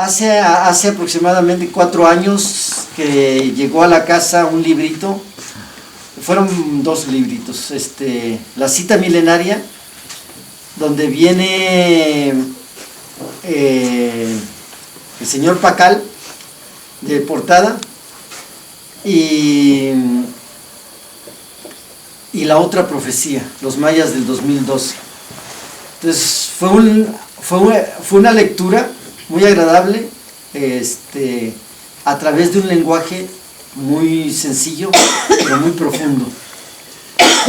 Hace aproximadamente 4 años que llegó a la casa un librito, fueron 2 libritos, La cita milenaria, donde viene el señor Pacal de portada, y la otra profecía, los mayas del 2012. Entonces fue una lectura muy agradable, a través de un lenguaje muy sencillo, pero muy profundo.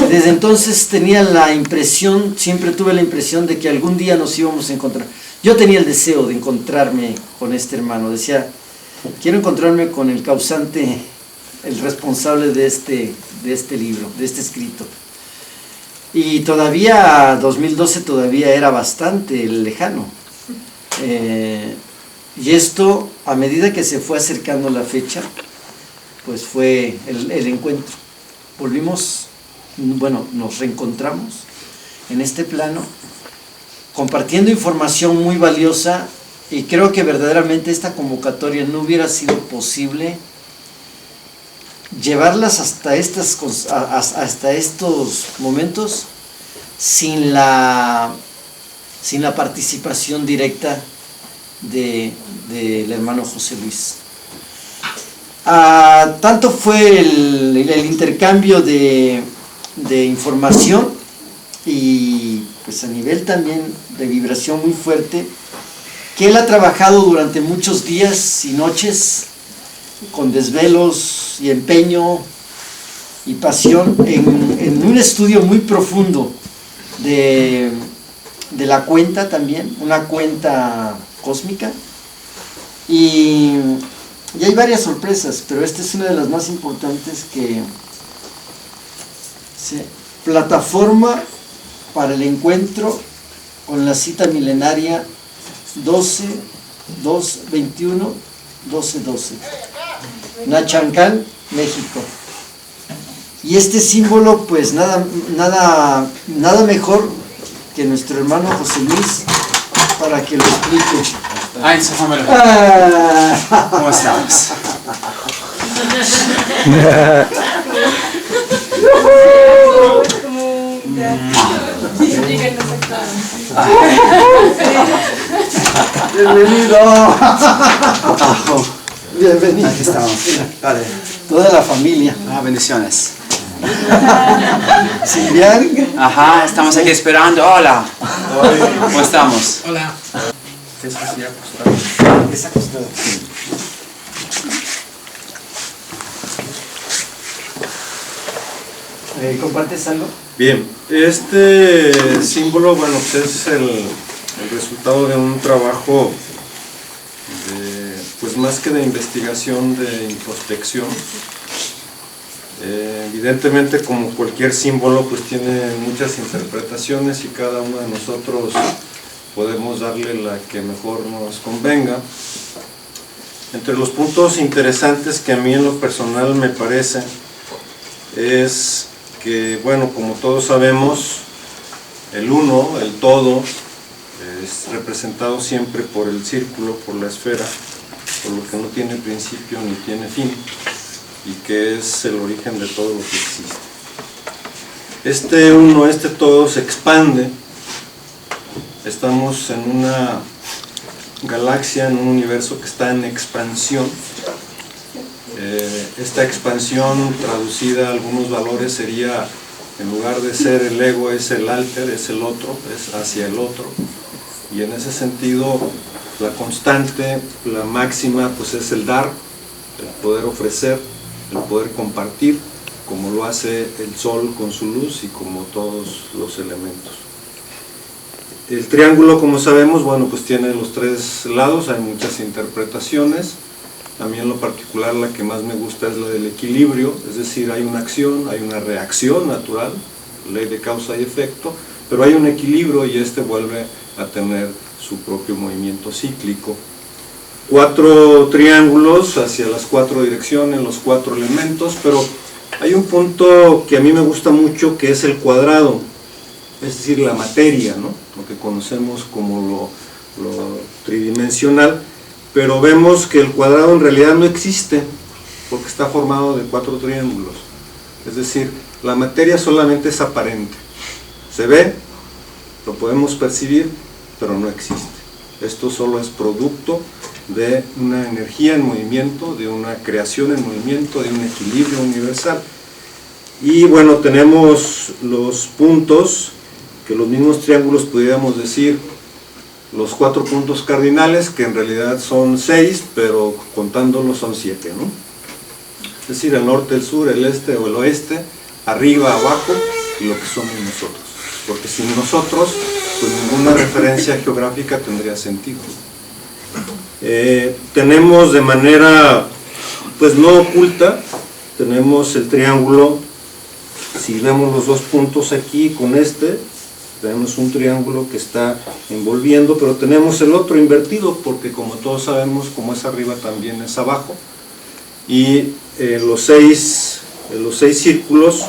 Desde entonces tenía la impresión, siempre tuve la impresión de que algún día nos íbamos a encontrar. Yo tenía el deseo de encontrarme con este hermano, decía, quiero encontrarme con el causante, el responsable de este libro, de este escrito. Y todavía, 2012 todavía era bastante lejano. Y esto, a medida que se fue acercando la fecha, pues fue el encuentro. Nos reencontramos en este plano, compartiendo información muy valiosa, y creo que verdaderamente esta convocatoria no hubiera sido posible llevarlas hasta estos momentos sin la participación directa del hermano José Luis. Tanto fue el intercambio de información, y pues a nivel también de vibración muy fuerte, que él ha trabajado durante muchos días y noches con desvelos y empeño y pasión en un estudio muy profundo de la cuenta también, una cuenta cósmica, y hay varias sorpresas, pero esta es una de las más importantes, que plataforma para el encuentro con la cita milenaria 12-2-21-12-12, Nachancán, México. Y este símbolo, pues nada mejor que nuestro hermano José Luis para que lo explique. ¿Cómo estamos? Bienvenido. Bienvenido. Aquí estamos. Vale. Toda la familia. Bendiciones. Silvian. Ajá, estamos aquí esperando. Hola. ¿Cómo estamos? Hola. Es acostado. ¿Compartes algo? Bien, este símbolo, bueno, pues es el resultado de un trabajo pues más que de investigación, de introspección. Evidentemente, como cualquier símbolo, pues tiene muchas interpretaciones, y cada uno de nosotros podemos darle la que mejor nos convenga. Entre los puntos interesantes que a mí en lo personal me parece es que, bueno, como todos sabemos, el uno, el todo, es representado siempre por el círculo, por la esfera, por lo que no tiene principio ni tiene fin, y que es el origen de todo lo que existe. Este uno, este todo se expande. Estamos en una galaxia, en un universo que está en expansión. Esta expansión, traducida a algunos valores, sería, en lugar de ser el ego, es el alter, es el otro, es hacia el otro. Y en ese sentido, la constante, la máxima, pues es el dar, el poder ofrecer, el poder compartir, como lo hace el sol con su luz y como todos los elementos. El triángulo, como sabemos, bueno, pues tiene los 3 lados, hay muchas interpretaciones. A mí en lo particular la que más me gusta es la del equilibrio, es decir, hay una acción, hay una reacción natural, ley de causa y efecto, pero hay un equilibrio y este vuelve a tener su propio movimiento cíclico. 4 triángulos hacia las 4 direcciones, los 4 elementos, pero hay un punto que a mí me gusta mucho, que es el cuadrado, es decir, la materia, ¿no? Lo que conocemos como lo tridimensional, pero vemos que el cuadrado en realidad no existe, porque está formado de 4 triángulos. Es decir, la materia solamente es aparente. Se ve, lo podemos percibir, pero no existe. Esto solo es producto de una energía en movimiento, de una creación en movimiento, de un equilibrio universal. Y bueno, tenemos los puntos, que los mismos triángulos pudiéramos decir, los 4 puntos cardinales, que en realidad son 6, pero contándolos son 7, ¿no? Es decir, el norte, el sur, el este o el oeste, arriba, abajo, y lo que somos nosotros. Porque sin nosotros, pues ninguna referencia geográfica tendría sentido. Tenemos de manera, pues no oculta, tenemos el triángulo. Si vemos los 2 puntos aquí con este, tenemos un triángulo que está envolviendo, pero tenemos el otro invertido, porque como todos sabemos, como es arriba también es abajo. Y los seis círculos,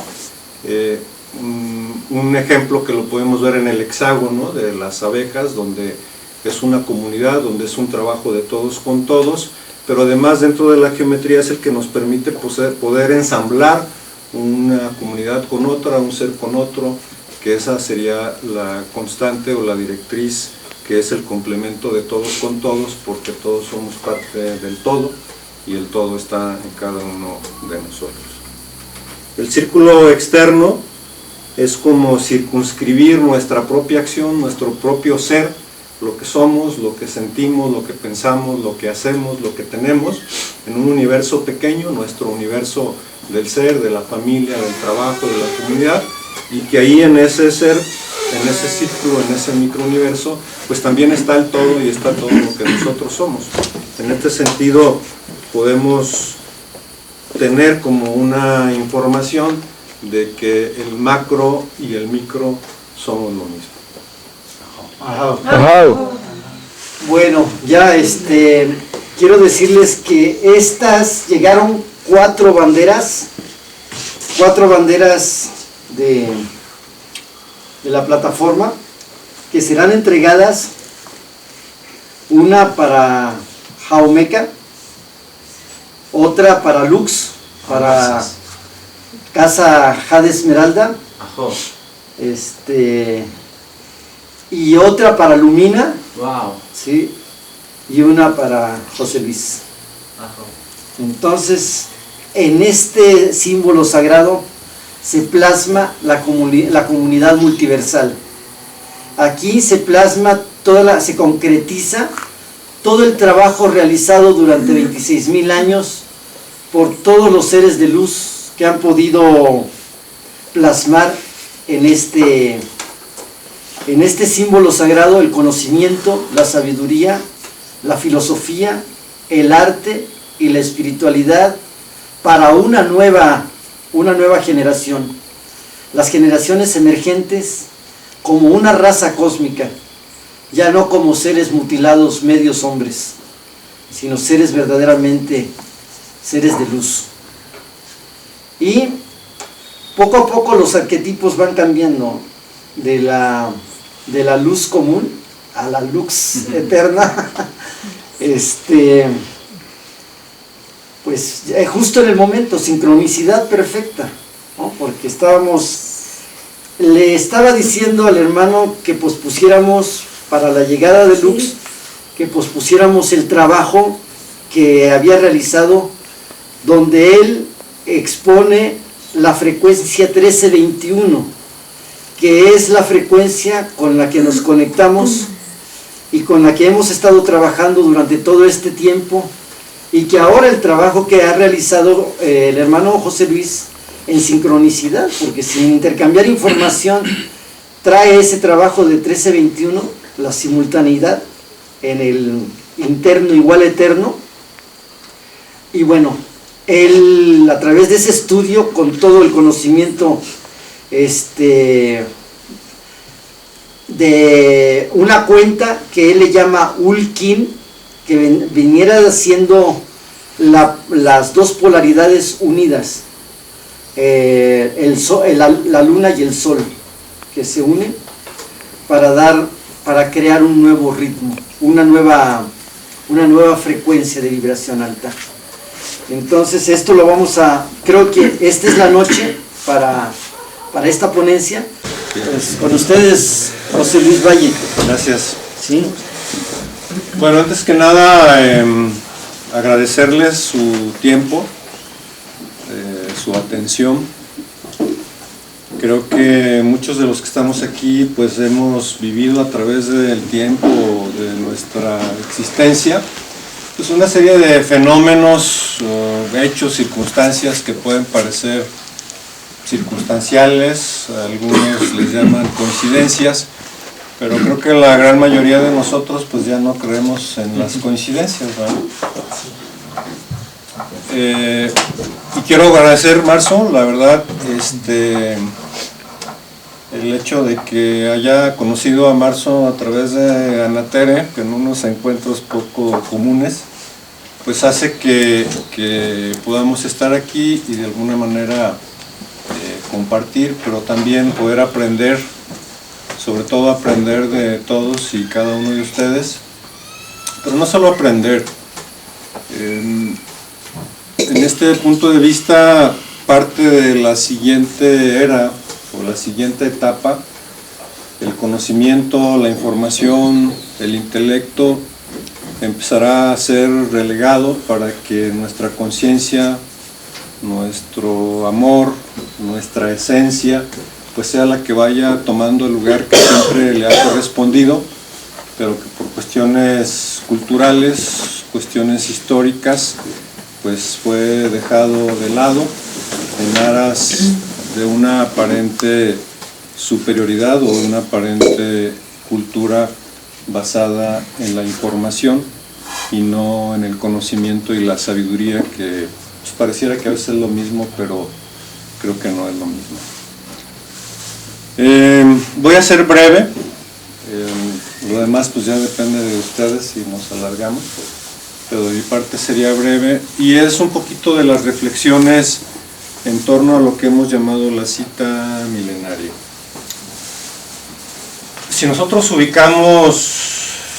un ejemplo que lo podemos ver en el hexágono de las abejas, donde es una comunidad, donde es un trabajo de todos con todos, pero además dentro de la geometría es el que nos permite poder ensamblar una comunidad con otra, un ser con otro, que esa sería la constante o la directriz, que es el complemento de todos con todos, porque todos somos parte del todo, y el todo está en cada uno de nosotros. El círculo externo es como circunscribir nuestra propia acción, nuestro propio ser, lo que somos, lo que sentimos, lo que pensamos, lo que hacemos, lo que tenemos, en un universo pequeño, nuestro universo del ser, de la familia, del trabajo, de la comunidad, y que ahí en ese ser, en ese círculo, en ese microuniverso, pues también está el todo y está todo lo que nosotros somos. En este sentido, podemos tener como una información de que el macro y el micro somos lo mismo. Bueno, ya quiero decirles que estas llegaron 4 banderas de la plataforma, que serán entregadas, una para Jaumeca, otra para Lux, para Casa Jade Esmeralda, y otra para Lumina, ¿sí? Y una para José Luis. Entonces, en este símbolo sagrado se plasma la comunidad multiversal. Aquí se plasma se concretiza todo el trabajo realizado durante 26,000 años por todos los seres de luz que han podido plasmar en este símbolo sagrado el conocimiento, la sabiduría, la filosofía, el arte y la espiritualidad para una nueva generación. Las generaciones emergentes como una raza cósmica, ya no como seres mutilados medios hombres, sino seres verdaderamente seres de luz. Y poco a poco los arquetipos van cambiando de la luz común a la lux eterna. Pues justo en el momento, sincronicidad perfecta, ¿no? Porque le estaba diciendo al hermano que pospusiéramos para la llegada de Lux, que pospusiéramos el trabajo que había realizado, donde él expone la frecuencia 1321, que es la frecuencia con la que nos conectamos y con la que hemos estado trabajando durante todo este tiempo, y que ahora el trabajo que ha realizado el hermano José Luis en sincronicidad, porque sin intercambiar información trae ese trabajo de 1321, la simultaneidad en el interno igual eterno. Y bueno, él a través de ese estudio, con todo el conocimiento de una cuenta que él le llama Ulkin, que viniera haciendo las dos polaridades unidas, la luna y el sol, que se unen para crear un nuevo ritmo, una nueva una nueva frecuencia de vibración alta. Entonces esto lo vamos a, creo que esta es la noche para esta ponencia. Pues, con ustedes, José Luis Valle. Gracias. ¿Sí? Bueno, antes que nada, agradecerles su tiempo, su atención. Creo que muchos de los que estamos aquí pues hemos vivido a través del tiempo de nuestra existencia pues una serie de fenómenos, hechos, circunstancias que pueden parecer circunstanciales, algunos les llaman coincidencias, pero creo que la gran mayoría de nosotros pues ya no creemos en las coincidencias, ¿verdad? Y quiero agradecer, Marzo, la verdad, el hecho de que haya conocido a Marzo a través de Ana Tere, que en unos encuentros poco comunes, pues hace que podamos estar aquí y de alguna manera compartir, pero también poder aprender, sobre todo aprender de todos y cada uno de ustedes, pero no solo aprender. En este punto de vista, parte de la siguiente era, o la siguiente etapa, el conocimiento, la información, el intelecto, empezará a ser relegado para que nuestra conciencia, nuestro amor, nuestra esencia, pues sea la que vaya tomando el lugar que siempre le ha correspondido, pero que por cuestiones culturales, cuestiones históricas, pues fue dejado de lado en aras de una aparente superioridad o una aparente cultura basada en la información y no en el conocimiento y la sabiduría, que pues pareciera que a veces es lo mismo, pero creo que no es lo mismo. Voy a ser breve, lo demás pues ya depende de ustedes si nos alargamos, pero de mi parte sería breve, y es un poquito de las reflexiones en torno a lo que hemos llamado la cita milenaria. Si nosotros ubicamos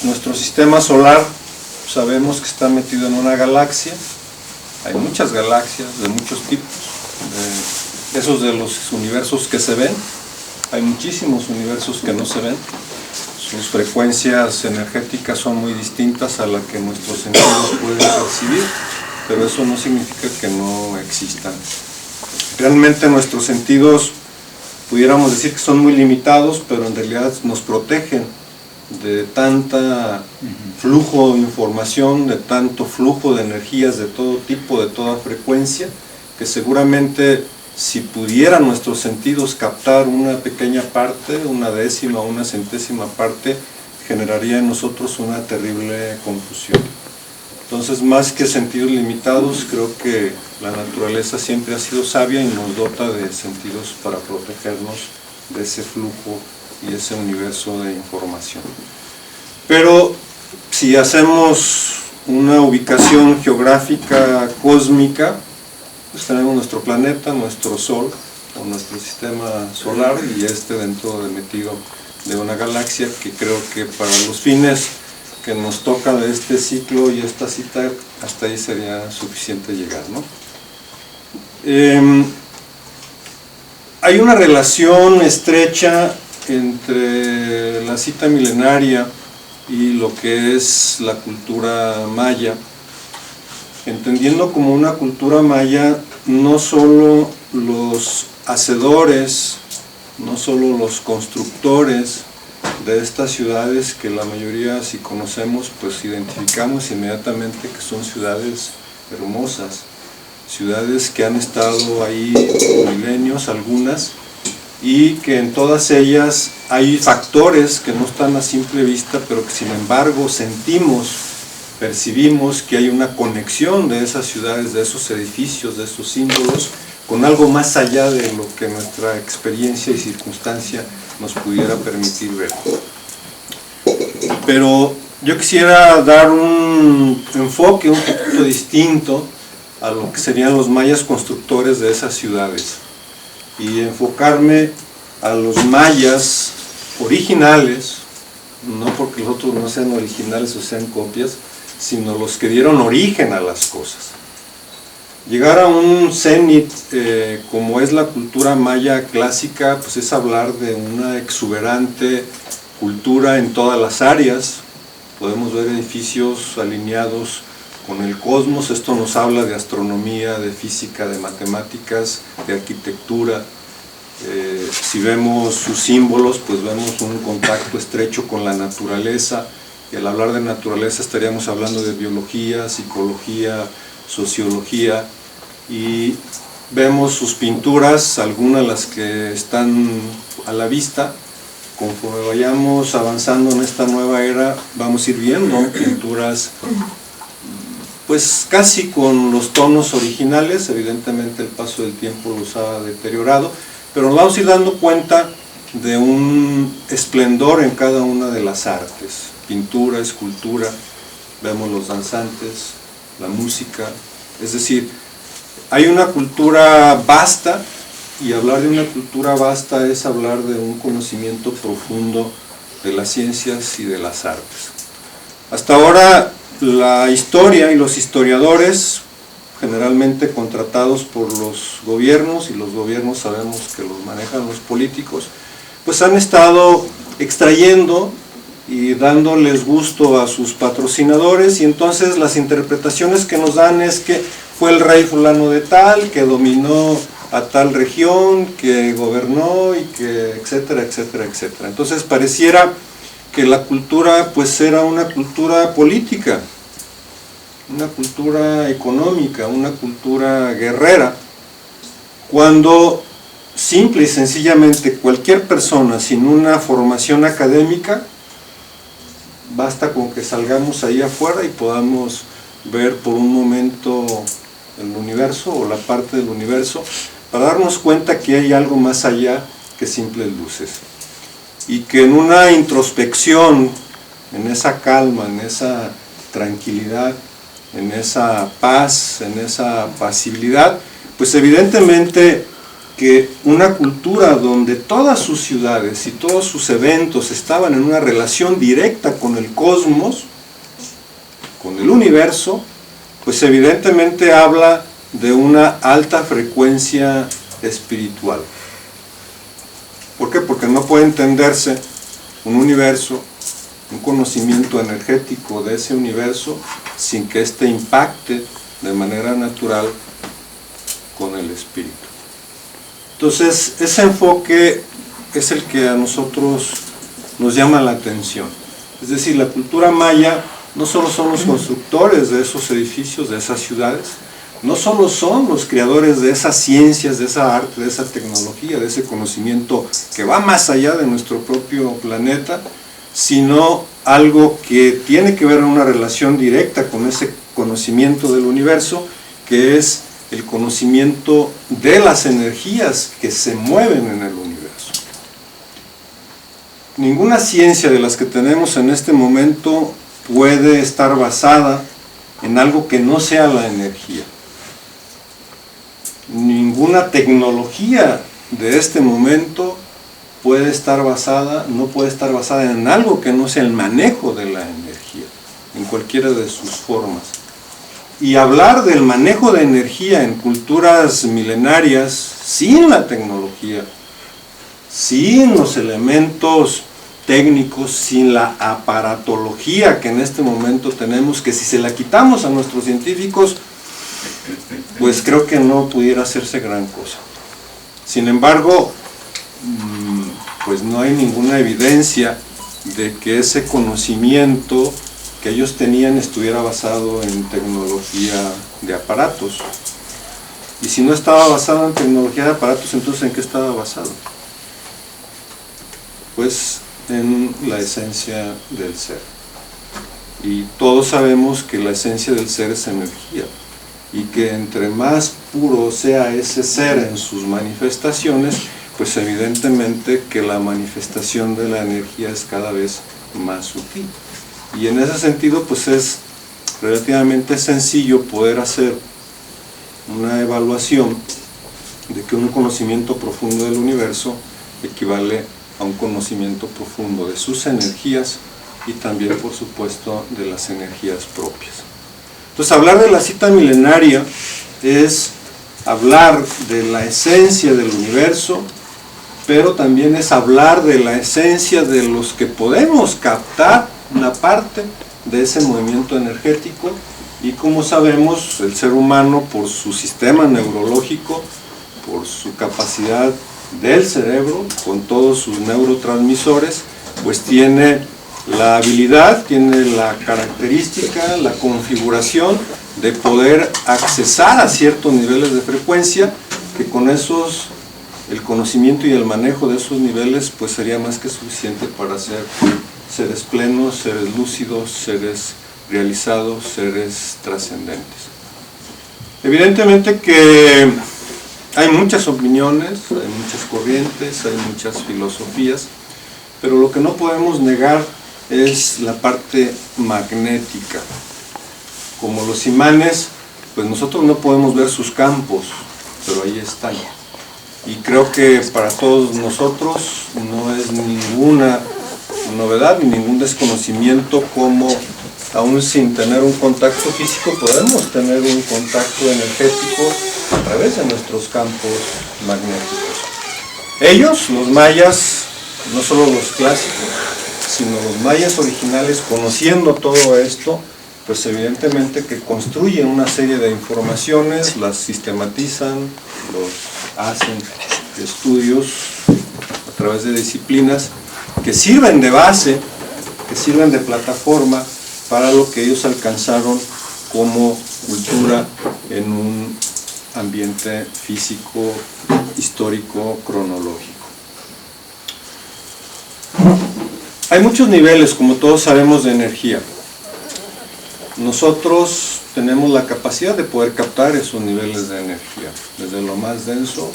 nuestro sistema solar, sabemos que está metido en una galaxia. Hay muchas galaxias de muchos tipos, esos de los universos que se ven. Hay muchísimos universos que no se ven. Sus frecuencias energéticas son muy distintas a la que nuestros sentidos pueden percibir, pero eso no significa que no existan. Realmente nuestros sentidos pudiéramos decir que son muy limitados, pero en realidad nos protegen de tanta flujo de información, de tanto flujo de energías de todo tipo, de toda frecuencia, que seguramente si pudieran nuestros sentidos captar una pequeña parte, una décima o una centésima parte, generaría en nosotros una terrible confusión. Entonces, más que sentidos limitados, creo que la naturaleza siempre ha sido sabia y nos dota de sentidos para protegernos de ese flujo y ese universo de información. Pero si hacemos una ubicación geográfica cósmica, pues tenemos nuestro planeta, nuestro Sol, o nuestro sistema solar, y dentro de metido de una galaxia que creo que para los fines que nos toca de este ciclo y esta cita, hasta ahí sería suficiente llegar, ¿no? Hay una relación estrecha entre la cita milenaria y lo que es la cultura maya, entendiendo como una cultura maya no solo los hacedores, no solo los constructores de estas ciudades, que la mayoría, si conocemos, pues identificamos inmediatamente que son ciudades hermosas, ciudades que han estado ahí milenios, algunas, y que en todas ellas hay factores que no están a simple vista, pero que sin embargo sentimos, percibimos que hay una conexión de esas ciudades, de esos edificios, de esos símbolos, con algo más allá de lo que nuestra experiencia y circunstancia nos pudiera permitir ver. Pero yo quisiera dar un enfoque un poquito distinto a lo que serían los mayas constructores de esas ciudades, y enfocarme a los mayas originales, no porque los otros no sean originales o sean copias, sino los que dieron origen a las cosas. Llegar a un cenit como es la cultura maya clásica, pues es hablar de una exuberante cultura en todas las áreas. Podemos ver edificios alineados con el cosmos. Esto nos habla de astronomía, de física, de matemáticas, de arquitectura. Si vemos sus símbolos, pues vemos un contacto estrecho con la naturaleza, y al hablar de naturaleza estaríamos hablando de biología, psicología, sociología, y vemos sus pinturas, algunas las que están a la vista. Conforme vayamos avanzando en esta nueva era, vamos a ir viendo pinturas pues casi con los tonos originales. Evidentemente el paso del tiempo los ha deteriorado, pero nos vamos a ir dando cuenta de un esplendor en cada una de las artes, pintura, escultura, vemos los danzantes, la música, es decir, hay una cultura vasta, y hablar de una cultura vasta es hablar de un conocimiento profundo de las ciencias y de las artes. Hasta ahora la historia y los historiadores, generalmente contratados por los gobiernos, y los gobiernos sabemos que los manejan los políticos, pues han estado extrayendo y dándoles gusto a sus patrocinadores, y entonces las interpretaciones que nos dan es que fue el rey fulano de tal, que dominó a tal región, que gobernó, y que etcétera, etcétera, etcétera. Entonces pareciera que la cultura pues era una cultura política, una cultura económica, una cultura guerrera, cuando simple y sencillamente cualquier persona sin una formación académica, basta con que salgamos ahí afuera y podamos ver por un momento el universo o la parte del universo, para darnos cuenta que hay algo más allá que simples luces, y que en una introspección, en esa calma, en esa tranquilidad, en esa paz, en esa apacibilidad, pues evidentemente que una cultura donde todas sus ciudades y todos sus eventos estaban en una relación directa con el cosmos, con el universo, pues evidentemente habla de una alta frecuencia espiritual. ¿Por qué? Porque no puede entenderse un universo, un conocimiento energético de ese universo, sin que éste impacte de manera natural con el espíritu. Entonces, ese enfoque es el que a nosotros nos llama la atención. Es decir, la cultura maya no solo son los constructores de esos edificios, de esas ciudades, no solo son los creadores de esas ciencias, de esa arte, de esa tecnología, de ese conocimiento que va más allá de nuestro propio planeta, sino algo que tiene que ver en una relación directa con ese conocimiento del universo, que es el conocimiento de las energías que se mueven en el universo. Ninguna ciencia de las que tenemos en este momento puede estar basada en algo que no sea la energía. Ninguna tecnología de este momento puede estar basada, no puede estar basada en algo que no sea el manejo de la energía, en cualquiera de sus formas. Y hablar del manejo de energía en culturas milenarias, sin la tecnología, sin los elementos técnicos, sin la aparatología que en este momento tenemos, que si se la quitamos a nuestros científicos, pues creo que no pudiera hacerse gran cosa. Sin embargo, pues no hay ninguna evidencia de que ese conocimiento que ellos tenían estuviera basado en tecnología de aparatos. Y si no estaba basado en tecnología de aparatos, entonces ¿en qué estaba basado? Pues en la esencia del ser. Y todos sabemos que la esencia del ser es energía, y que entre más puro sea ese ser en sus manifestaciones, pues evidentemente que la manifestación de la energía es cada vez más sutil. Y en ese sentido pues es relativamente sencillo poder hacer una evaluación de que un conocimiento profundo del universo equivale a un conocimiento profundo de sus energías y también, por supuesto, de las energías propias. Entonces, hablar de la cita milenaria es hablar de la esencia del universo, pero también es hablar de la esencia de los que podemos captar una parte de ese movimiento energético. Y como sabemos, el ser humano, por su sistema neurológico, por su capacidad del cerebro, con todos sus neurotransmisores, pues tiene la habilidad, tiene la característica, la configuración de poder accesar a ciertos niveles de frecuencia, que con esos, el conocimiento y el manejo de esos niveles, pues sería más que suficiente para ser seres plenos, seres lúcidos, seres realizados, seres trascendentes. Evidentemente que hay muchas opiniones, hay muchas corrientes, hay muchas filosofías, pero lo que no podemos negar es la parte magnética. Como los imanes, pues nosotros no podemos ver sus campos, pero ahí están. Y creo que para todos nosotros no es ninguna novedad ni ningún desconocimiento como, aún sin tener un contacto físico, podemos tener un contacto energético a través de nuestros campos magnéticos. Ellos, los mayas, no solo los clásicos, sino los mayas originales, conociendo todo esto, pues evidentemente que construyen una serie de informaciones, las sistematizan, los hacen estudios a través de disciplinas que sirven de base, que sirven de plataforma para lo que ellos alcanzaron como cultura en un ambiente físico, histórico, cronológico. Hay muchos niveles, como todos sabemos, de energía. Nosotros tenemos la capacidad de poder captar esos niveles de energía, desde lo más denso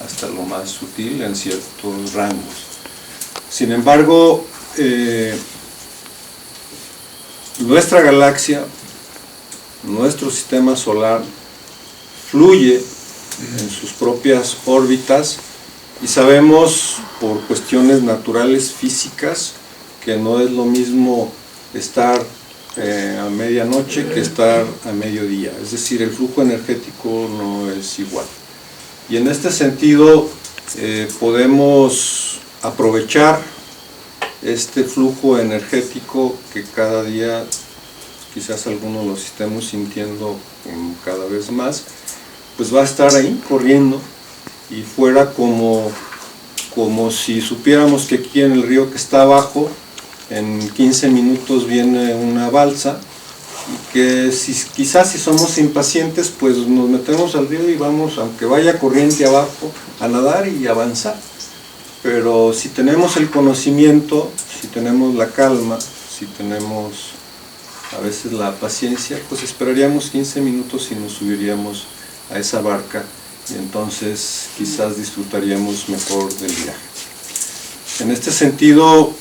hasta lo más sutil en ciertos rangos. Sin embargo, nuestra galaxia, nuestro sistema solar, fluye en sus propias órbitas y sabemos por cuestiones naturales físicas que no es lo mismo estar a medianoche que estar a mediodía, es decir, el flujo energético no es igual. Y en este sentido podemos aprovechar este flujo energético que cada día quizás algunos los estemos sintiendo cada vez más, pues va a estar ahí corriendo y fuera como si supiéramos que aquí en el río que está abajo en 15 minutos viene una balsa y que quizás si somos impacientes pues nos metemos al río y vamos, aunque vaya corriente abajo, a nadar y avanzar. Pero si tenemos el conocimiento, si tenemos la calma, si tenemos a veces la paciencia, pues esperaríamos 15 minutos y nos subiríamos a esa barca y entonces quizás disfrutaríamos mejor del viaje. En este sentido,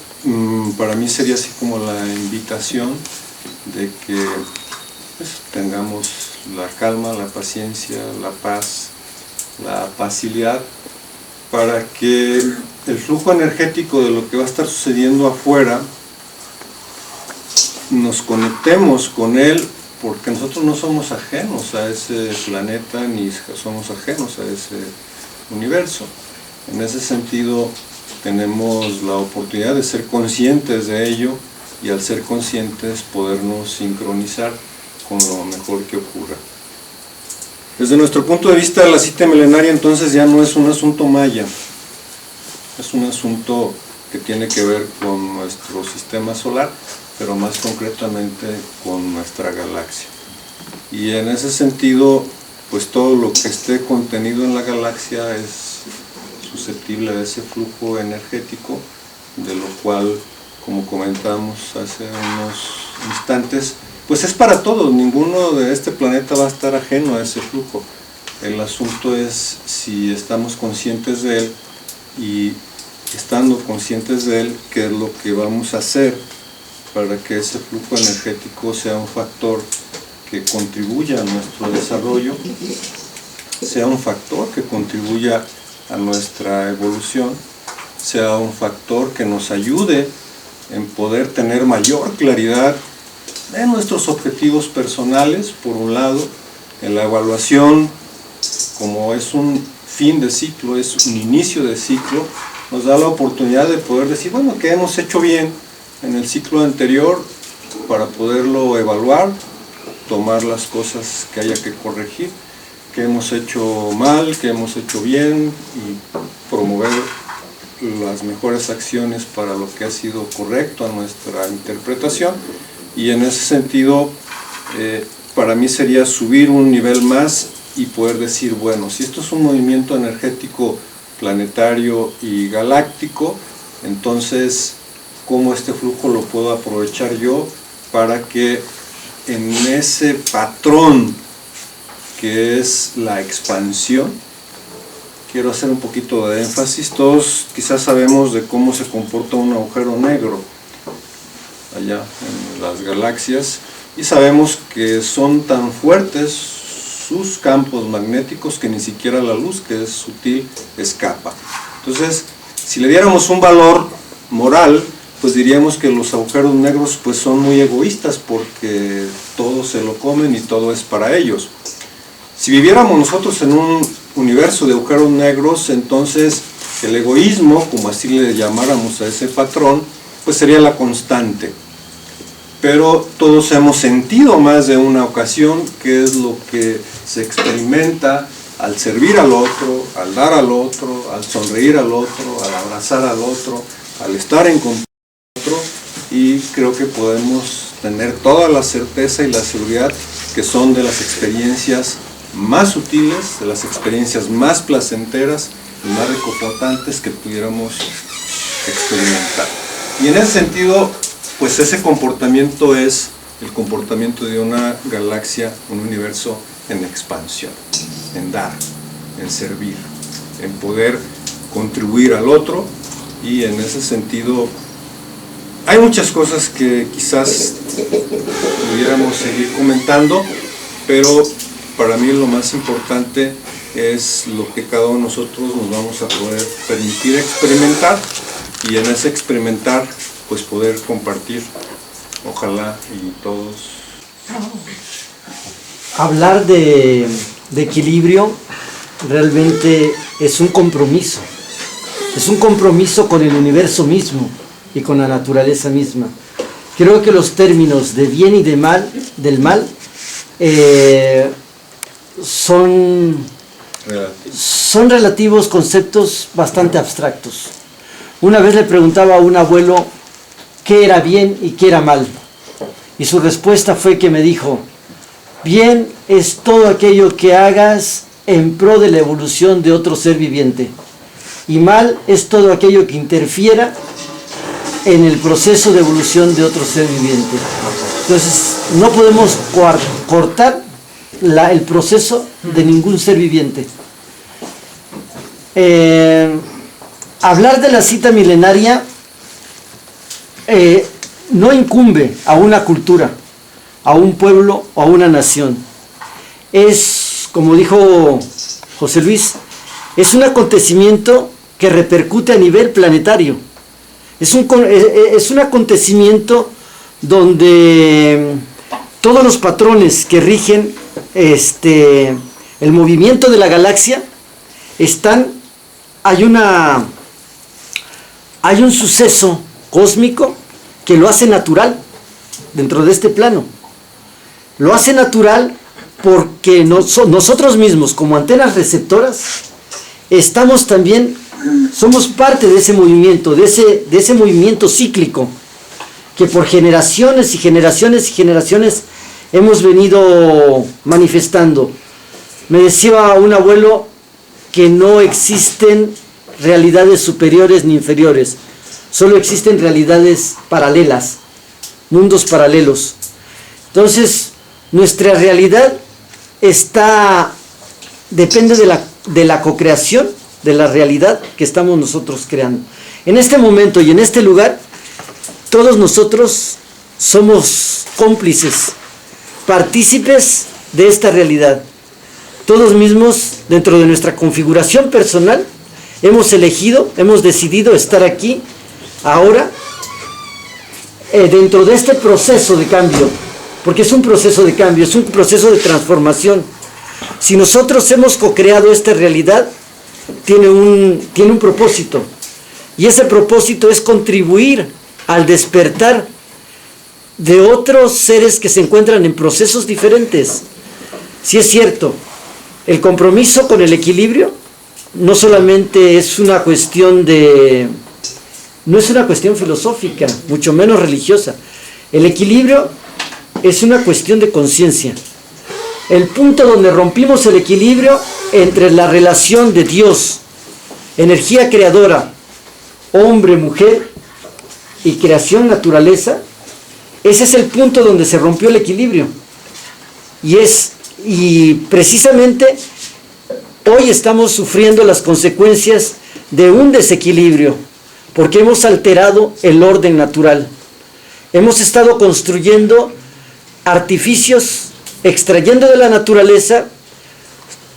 para mí sería así como la invitación de que pues, tengamos la calma, la paciencia, la paz, la facilidad, para que el flujo energético de lo que va a estar sucediendo afuera nos conectemos con él, porque nosotros no somos ajenos a ese planeta ni somos ajenos a ese universo. En ese sentido tenemos la oportunidad de ser conscientes de ello y al ser conscientes podernos sincronizar con lo mejor que ocurra. Desde nuestro punto de vista, la cita milenaria entonces ya no es un asunto maya, es un asunto que tiene que ver con nuestro sistema solar, pero más concretamente con nuestra galaxia. Y en ese sentido, pues todo lo que esté contenido en la galaxia es susceptible de ese flujo energético, de lo cual, como comentamos hace unos instantes, pues es para todos, ninguno de este planeta va a estar ajeno a ese flujo. El asunto es si estamos conscientes de él y estando conscientes de él, qué es lo que vamos a hacer para que ese flujo energético sea un factor que contribuya a nuestro desarrollo, sea un factor que contribuya a nuestra evolución, sea un factor que nos ayude en poder tener mayor claridad en nuestros objetivos personales, por un lado, en la evaluación, como es un fin de ciclo, es un inicio de ciclo, nos da la oportunidad de poder decir, bueno, ¿qué hemos hecho bien en el ciclo anterior para poderlo evaluar, tomar las cosas que haya que corregir, qué hemos hecho mal, qué hemos hecho bien y promover las mejores acciones para lo que ha sido correcto a nuestra interpretación? Y en ese sentido, para mí sería subir un nivel más y poder decir, bueno, si esto es un movimiento energético planetario y galáctico, entonces, ¿cómo este flujo lo puedo aprovechar yo para que en ese patrón que es la expansión? Quiero hacer un poquito de énfasis. Todos quizás sabemos de cómo se comporta un agujero negro allá en las galaxias, y sabemos que son tan fuertes sus campos magnéticos que ni siquiera la luz, que es sutil, escapa. Entonces, si le diéramos un valor moral, pues diríamos que los agujeros negros pues son muy egoístas, porque todo se lo comen y todo es para ellos. Si viviéramos nosotros en un universo de agujeros negros, entonces el egoísmo, como así le llamáramos a ese patrón, pues sería la constante. Pero todos hemos sentido más de una ocasión qué es lo que se experimenta al servir al otro, al dar al otro, al sonreír al otro, al abrazar al otro, al estar en contacto con el otro, y creo que podemos tener toda la certeza y la seguridad que son de las experiencias más sutiles, de las experiencias más placenteras y más reconfortantes que pudiéramos experimentar. Y en ese sentido, pues ese comportamiento es el comportamiento de una galaxia, un universo en expansión, en dar, en servir, en poder contribuir al otro. Y en ese sentido hay muchas cosas que quizás pudiéramos seguir comentando, pero para mí lo más importante es lo que cada uno de nosotros nos vamos a poder permitir experimentar, y en ese experimentar pues poder compartir, ojalá, y todos. Hablar de equilibrio realmente es un compromiso con el universo mismo y con la naturaleza misma. Creo que los términos de bien y de mal, del mal, son relativos, conceptos bastante abstractos. Una vez le preguntaba a un abuelo qué era bien y qué era mal, y su respuesta fue que me dijo: bien es todo aquello que hagas en pro de la evolución de otro ser viviente, y mal es todo aquello que interfiera en el proceso de evolución de otro ser viviente. Entonces no podemos cortar el proceso de ningún ser viviente. Hablar de la cita milenaria no incumbe a una cultura, a un pueblo o a una nación. Es, como dijo José Luis, es un acontecimiento que repercute a nivel planetario. Es un acontecimiento donde todos los patrones que rigen el movimiento de la galaxia hay un suceso cósmico que lo hace natural dentro de este plano. Lo hace natural porque nosotros mismos, como antenas receptoras, somos parte de ese movimiento, de ese movimiento cíclico que por generaciones y generaciones y generaciones hemos venido manifestando. Me decía un abuelo que no existen realidades superiores ni inferiores, solo existen realidades paralelas, mundos paralelos. Entonces, nuestra realidad depende de la cocreación de la realidad que estamos nosotros creando. En este momento y en este lugar, todos nosotros somos cómplices, partícipes de esta realidad. Todos mismos, dentro de nuestra configuración personal, hemos decidido estar aquí, ahora, dentro de este proceso de cambio, porque es un proceso de cambio, es un proceso de transformación. Si nosotros hemos co-creado esta realidad, tiene un propósito, y ese propósito es contribuir al despertar de otros seres que se encuentran en procesos diferentes. Si es cierto, el compromiso con el equilibrio no solamente es una cuestión no es una cuestión filosófica, mucho menos religiosa. El equilibrio es una cuestión de conciencia. El punto donde rompimos el equilibrio entre la relación de Dios, energía creadora, hombre, mujer y creación, naturaleza, ese es el punto donde se rompió el equilibrio. Y precisamente hoy estamos sufriendo las consecuencias de un desequilibrio, porque hemos alterado el orden natural. Hemos estado construyendo artificios, extrayendo de la naturaleza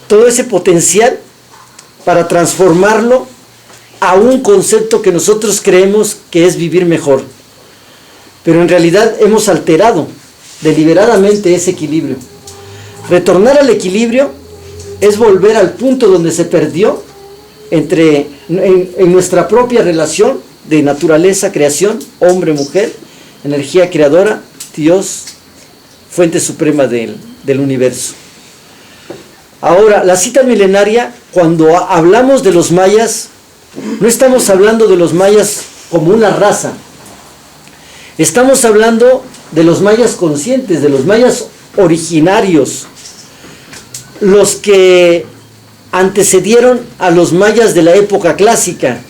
todo ese potencial para transformarlo a un concepto que nosotros creemos que es vivir mejor. Pero en realidad hemos alterado deliberadamente ese equilibrio. Retornar al equilibrio es volver al punto donde se perdió en nuestra propia relación de naturaleza, creación, hombre, mujer, energía creadora, Dios, fuente suprema del universo. Ahora, la cita milenaria, cuando hablamos de los mayas, no estamos hablando de los mayas como una raza. Estamos hablando de los mayas conscientes, de los mayas originarios, los que antecedieron a los mayas de la época clásica.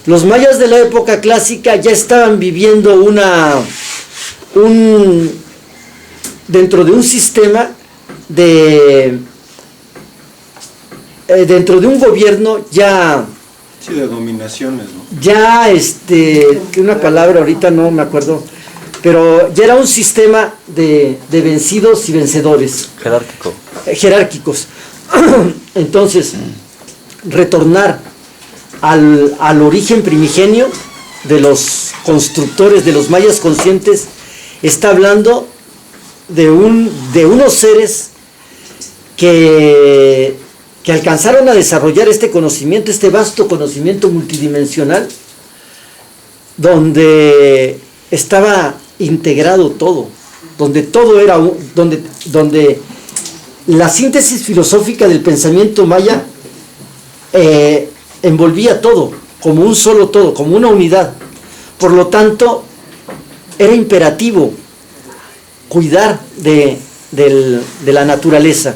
Los mayas de la época clásica ya estaban viviendo dentro de un sistema dentro de un gobierno ya... Sí, de dominaciones, ¿no? Ya, una palabra ahorita no me acuerdo, pero ya era un sistema de vencidos y vencedores. Jerárquicos. Entonces, retornar al origen primigenio de los constructores, de los mayas conscientes, está hablando de unos seres que alcanzaron a desarrollar este conocimiento, este vasto conocimiento multidimensional, donde estaba integrado todo, donde todo era, donde la síntesis filosófica del pensamiento maya envolvía todo, como un solo todo, como una unidad. Por lo tanto, era imperativo cuidar de la naturaleza,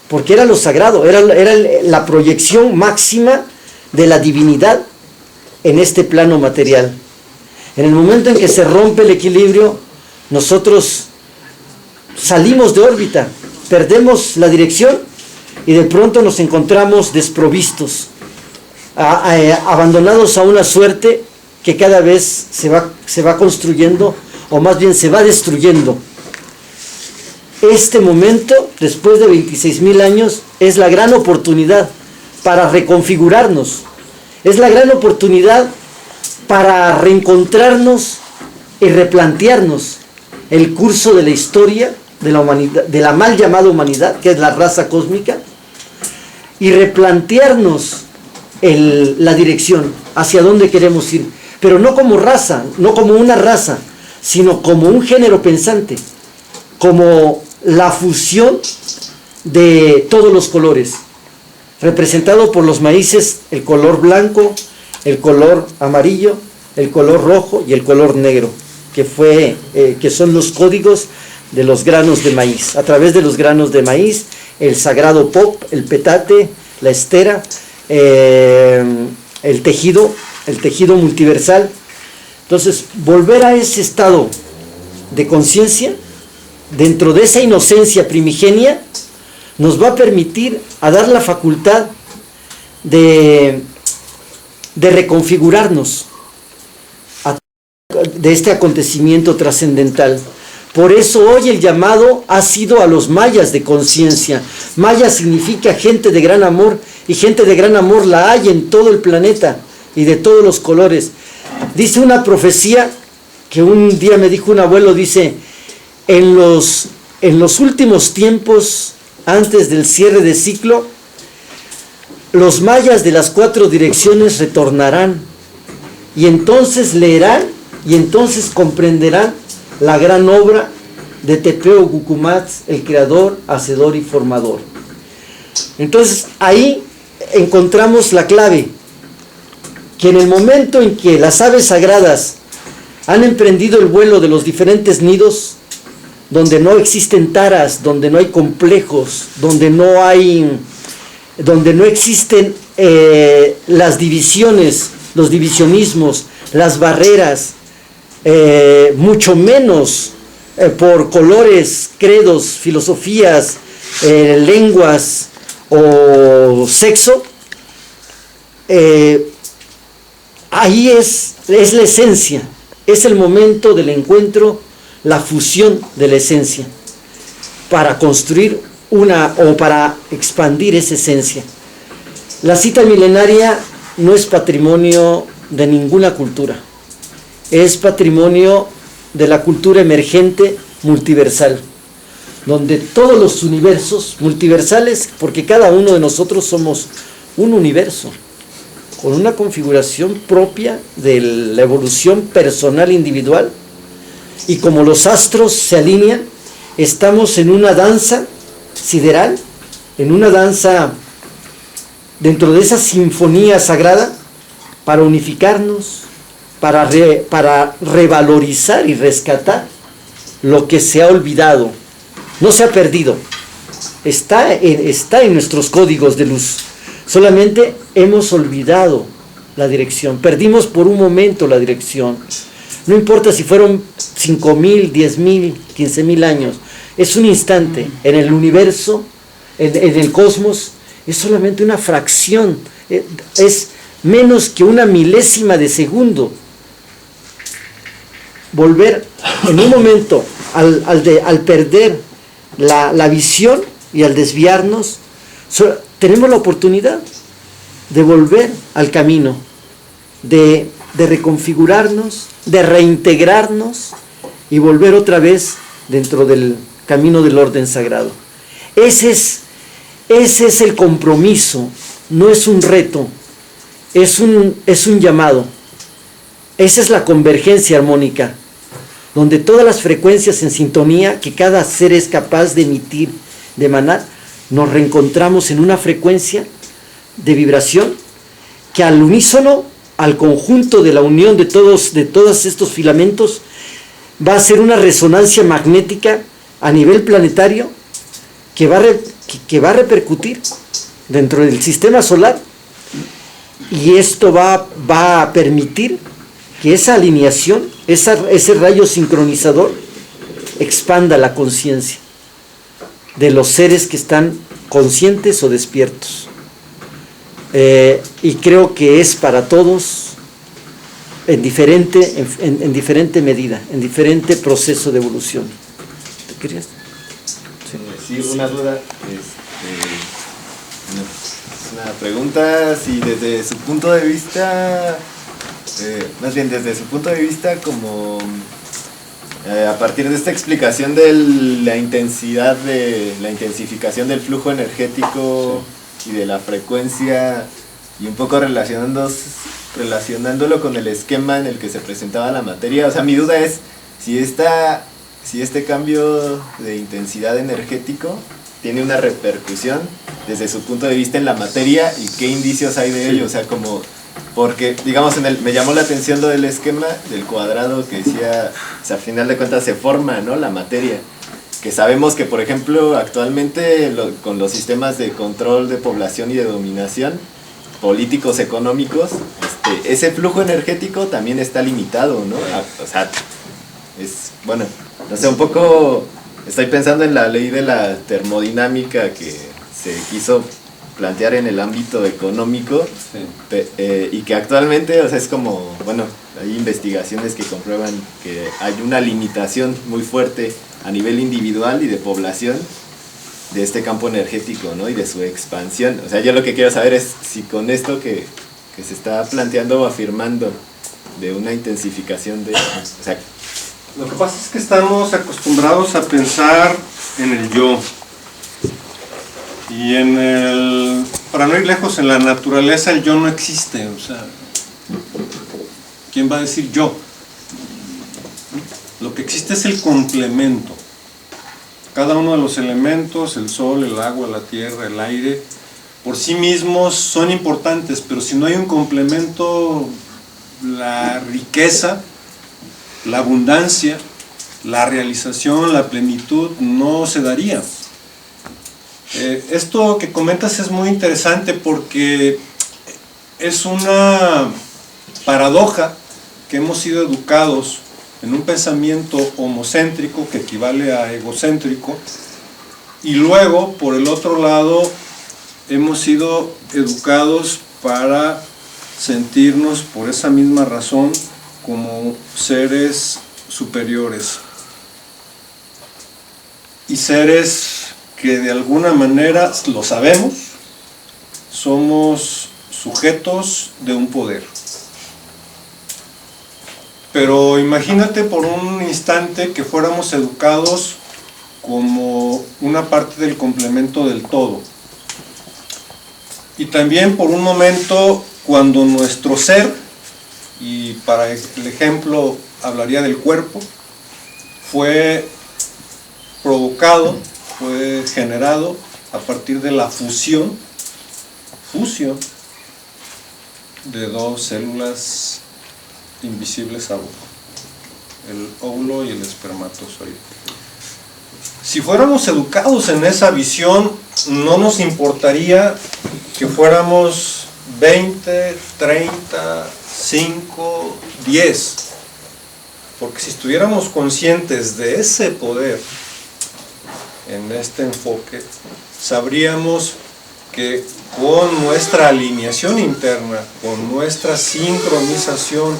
porque era lo sagrado, era la proyección máxima de la divinidad en este plano material. En el momento en que se rompe el equilibrio, nosotros salimos de órbita, perdemos la dirección y de pronto nos encontramos desprovistos, abandonados a una suerte que cada vez se va construyendo, o más bien se va destruyendo. Este momento, después de 26,000 años, es la gran oportunidad para reconfigurarnos, es la gran oportunidad para reencontrarnos y replantearnos el curso de la historia de la humanidad, de la mal llamada humanidad, que es la raza cósmica, y replantearnos la dirección, hacia dónde queremos ir, pero no como raza, no como una raza, sino como un género pensante, como la fusión de todos los colores, representado por los maíces, el color blanco, el color amarillo, el color rojo y el color negro, que son los códigos de los granos de maíz. A través de los granos de maíz, el sagrado pop, el petate, la estera, el tejido multiversal. Entonces, volver a ese estado de conciencia, dentro de esa inocencia primigenia, nos va a permitir a dar la facultad de reconfigurarnos de este acontecimiento trascendental. Por eso hoy el llamado ha sido a los mayas de conciencia. Maya significa gente de gran amor, y gente de gran amor la hay en todo el planeta y de todos los colores. Dice una profecía que un día me dijo un abuelo, dice, en los últimos tiempos, antes del cierre de ciclo, los mayas de las 4 direcciones retornarán, y entonces leerán, y entonces comprenderán la gran obra de Tepeo Cucumatz, el creador, hacedor y formador. Entonces ahí encontramos la clave, que en el momento en que las aves sagradas han emprendido el vuelo de los diferentes nidos, donde no existen taras, donde no hay complejos, donde no existen las divisiones, los divisionismos, las barreras, mucho menos por colores, credos, filosofías, lenguas o sexo, ahí es la esencia, es el momento del encuentro, la fusión de la esencia, para construir o para expandir esa esencia. La cita milenaria no es patrimonio de ninguna cultura, es patrimonio de la cultura emergente multiversal, donde todos los universos multiversales, porque cada uno de nosotros somos un universo, con una configuración propia de la evolución personal individual, y como los astros se alinean, estamos en una danza sideral, en una danza dentro de esa sinfonía sagrada, para unificarnos, para revalorizar y rescatar lo que se ha olvidado. No se ha perdido, está en nuestros códigos de luz, solamente hemos olvidado la dirección, perdimos por un momento la dirección. No importa si fueron 5,000, 10,000, 15,000 años, es un instante en el universo, en el cosmos, es solamente una fracción, es menos que una milésima de segundo. Volver en un momento al perder la visión y al desviarnos, tenemos la oportunidad de volver al camino, de reconfigurarnos, de reintegrarnos y volver otra vez dentro del camino del orden sagrado. Ese es el compromiso, no es un reto, es un llamado. Esa es la convergencia armónica, donde todas las frecuencias en sintonía que cada ser es capaz de emitir, de emanar, nos reencontramos en una frecuencia de vibración que al unísono, al conjunto de la unión de todos estos filamentos, va a ser una resonancia magnética a nivel planetario que va a repercutir dentro del sistema solar, y esto va a permitir que esa alineación, ese rayo sincronizador, expanda la conciencia de los seres que están conscientes o despiertos. Y creo que es para todos en diferente medida, en diferente proceso de evolución. ¿Te querías? Sí, una duda, una pregunta, si desde su punto de vista, más bien desde su punto de vista como a partir de esta explicación de la intensificación del flujo energético, sí, y de la frecuencia, y un poco relacionándolo con el esquema en el que se presentaba la materia, o sea, mi duda es si este cambio de intensidad energético tiene una repercusión desde su punto de vista en la materia y qué indicios hay de ello, o sea, como, porque digamos me llamó la atención lo del esquema del cuadrado que decía, o sea, al final de cuentas se forma, ¿no?, la materia, que sabemos que por ejemplo actualmente con los sistemas de control de población y de dominación políticos económicos, ese flujo energético también está limitado, ¿no? O sea, bueno, no sé, un poco estoy pensando en la ley de la termodinámica que se quiso plantear en el ámbito económico, sí, y que actualmente, o sea, es como, bueno, hay investigaciones que comprueban que hay una limitación muy fuerte a nivel individual y de población de este campo energético, ¿no?, y de su expansión. O sea, yo lo que quiero saber es si con esto que se está planteando o afirmando de una intensificación o sea, Lo que pasa es que estamos acostumbrados a pensar en el yo. Y para no ir lejos, en la naturaleza el yo no existe. O sea, ¿quién va a decir yo? Lo que existe es el complemento. Cada uno de los elementos, el sol, el agua, la tierra, el aire, por sí mismos son importantes, pero si no hay un complemento, la riqueza, la abundancia, la realización, la plenitud no se daría. Esto que comentas es muy interesante porque es una paradoja que hemos sido educados en un pensamiento homocéntrico que equivale a egocéntrico, y luego, por el otro lado, hemos sido educados para sentirnos por esa misma razón como seres superiores y seres que de alguna manera, lo sabemos, somos sujetos de un poder. Pero imagínate por un instante que fuéramos educados como una parte del complemento del todo. Y también por un momento cuando nuestro ser, y para el ejemplo hablaría del cuerpo, fue provocado, fue generado a partir de la fusión de dos células invisibles a uno, el óvulo y el espermatozoide. Si fuéramos educados en esa visión, no nos importaría que fuéramos 20, 30, 5, 10, porque si estuviéramos conscientes de ese poder en este enfoque, sabríamos que con nuestra alineación interna, con nuestra sincronización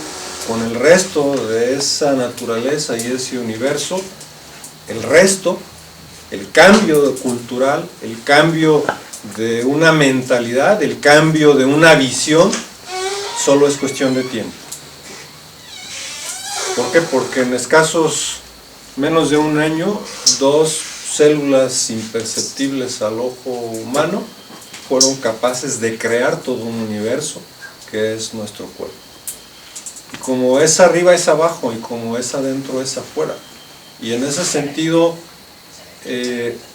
con el resto de esa naturaleza y ese universo, el resto, el cambio cultural, el cambio de una mentalidad, el cambio de una visión, solo es cuestión de tiempo. ¿Por qué? Porque en escasos menos de un año, dos células imperceptibles al ojo humano fueron capaces de crear todo un universo que es nuestro cuerpo. Y como es arriba es abajo, y como es adentro es afuera. Y en ese sentido,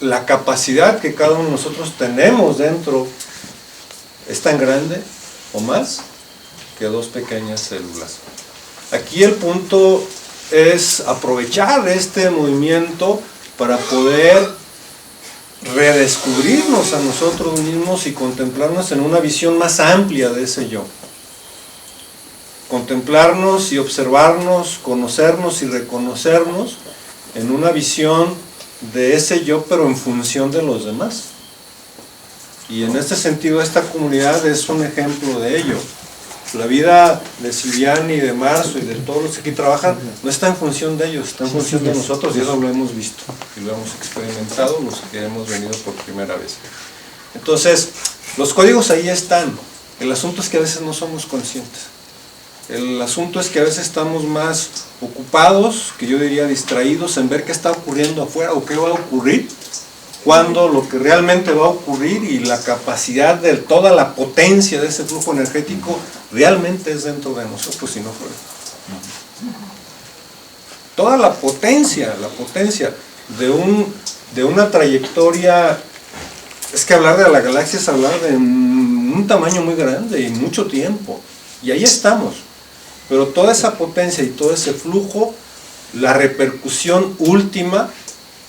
la capacidad que cada uno de nosotros tenemos dentro es tan grande o más que dos pequeñas células. Aquí el punto es aprovechar este movimiento para poder redescubrirnos a nosotros mismos y contemplarnos en una visión más amplia de ese yo. Contemplarnos y observarnos, conocernos y reconocernos en una visión de ese yo, pero en función de los demás. Y en este sentido, esta comunidad es un ejemplo de ello. La vida de Silviani, de Marzo y de todos los que aquí trabajan no está en función de ellos, está en función de nosotros, y eso lo hemos visto y lo hemos experimentado los que hemos venido por primera vez. Entonces, los códigos ahí están. El asunto es que a veces no somos conscientes. El asunto es que a veces estamos más ocupados, que yo diría distraídos, en ver qué está ocurriendo afuera o qué va a ocurrir, cuando lo que realmente va a ocurrir y la capacidad de toda la potencia de ese flujo energético realmente es dentro de nosotros y no fuera. Toda la potencia de una trayectoria, es que hablar de la galaxia es hablar de un tamaño muy grande y mucho tiempo, y ahí estamos. Pero toda esa potencia y todo ese flujo, la repercusión última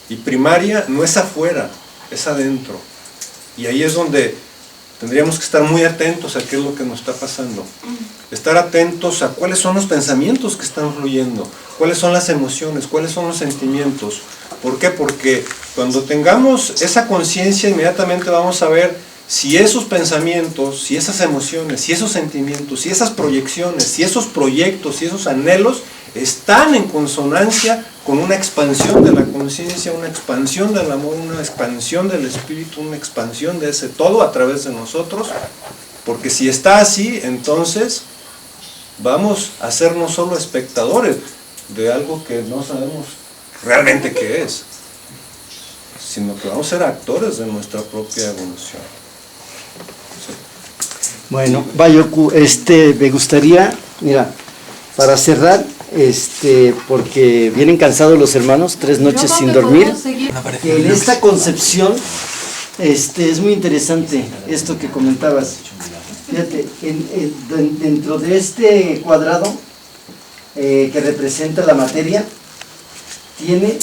y primaria no es afuera, es adentro. Y ahí es donde tendríamos que estar muy atentos a qué es lo que nos está pasando. Estar atentos a cuáles son los pensamientos que están fluyendo, cuáles son las emociones, cuáles son los sentimientos. ¿Por qué? Porque cuando tengamos esa conciencia, inmediatamente vamos a ver si esos pensamientos, si esas emociones, si esos sentimientos, si esas proyecciones, si esos proyectos, si esos anhelos están en consonancia con una expansión de la conciencia, una expansión del amor, una expansión del espíritu, una expansión de ese todo a través de nosotros. Porque si está así, entonces vamos a ser no solo espectadores, de algo que no sabemos realmente qué es, sino que vamos a ser actores de nuestra propia evolución. Bueno, Bayoku, me gustaría, mira, para cerrar, porque vienen cansados los hermanos, 3 noches sin dormir, que en esta concepción, es muy interesante esto que comentabas. Fíjate, dentro de este cuadrado que representa la materia, tiene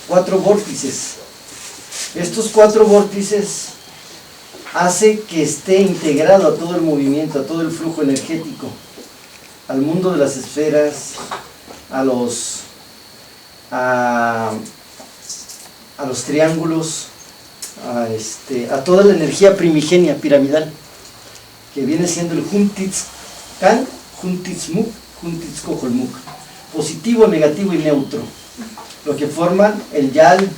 4 vórtices. Estos 4 vórtices hace que esté integrado a todo el movimiento, a todo el flujo energético, al mundo de las esferas, a los triángulos, a toda la energía primigenia piramidal, que viene siendo el Juntiz-Kan, Juntiz-Muk, Juntiz-Koholmuk, positivo, negativo y neutro, lo que forman el Yal,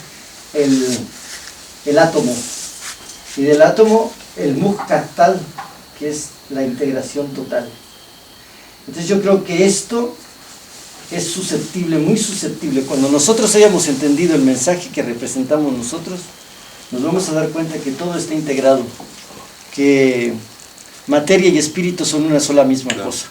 el átomo, y del átomo el Muk-Katal, que es la integración total. Entonces yo creo que esto es susceptible, muy susceptible. Cuando nosotros hayamos entendido el mensaje que representamos nosotros, nos vamos a dar cuenta que todo está integrado, que materia y espíritu son una sola misma cosa.